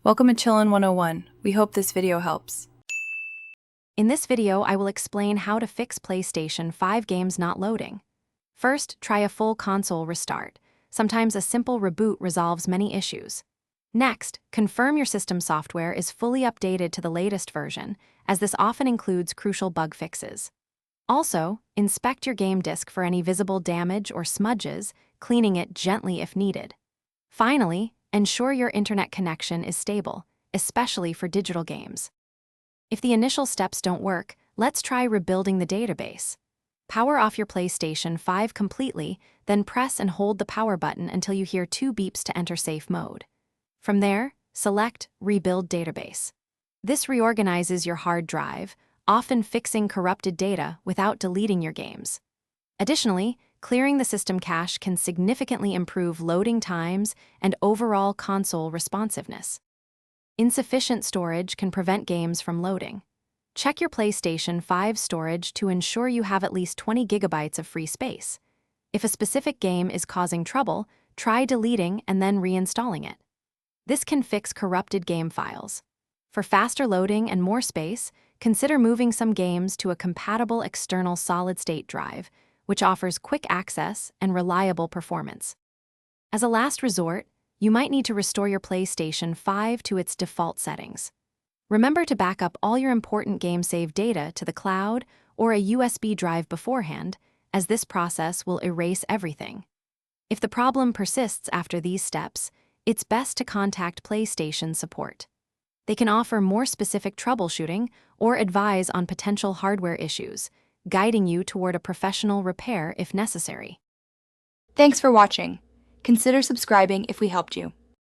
Welcome to Chillin' 101. We hope this video helps. In this video, I will explain how to fix PlayStation 5 games not loading. First, try a full console restart. Sometimes a simple reboot resolves many issues. Next, confirm your system software is fully updated to the latest version, as this often includes crucial bug fixes. Also, inspect your game disc for any visible damage or smudges, cleaning it gently if needed. Finally, ensure your internet connection is stable, especially for digital games. If the initial steps don't work, let's try rebuilding the database. Power off your PlayStation 5 completely, then press and hold the power button until you hear 2 beeps to enter safe mode. From there, select Rebuild Database. This reorganizes your hard drive, often fixing corrupted data without deleting your games. Additionally, clearing the system cache can significantly improve loading times and overall console responsiveness. Insufficient storage can prevent games from loading. Check your PlayStation 5 storage to ensure you have at least 20 gigabytes of free space. If a specific game is causing trouble, try deleting and then reinstalling it. This can fix corrupted game files. For faster loading and more space, consider moving some games to a compatible external solid-state drive, which offers quick access and reliable performance. As a last resort, you might need to restore your PlayStation 5 to its default settings. Remember to back up all your important game save data to the cloud or a USB drive beforehand, as this process will erase everything. If the problem persists after these steps, it's best to contact PlayStation support. They can offer more specific troubleshooting or advise on potential hardware issues, guiding you toward a professional repair if necessary. Thanks for watching. Consider subscribing if we helped you.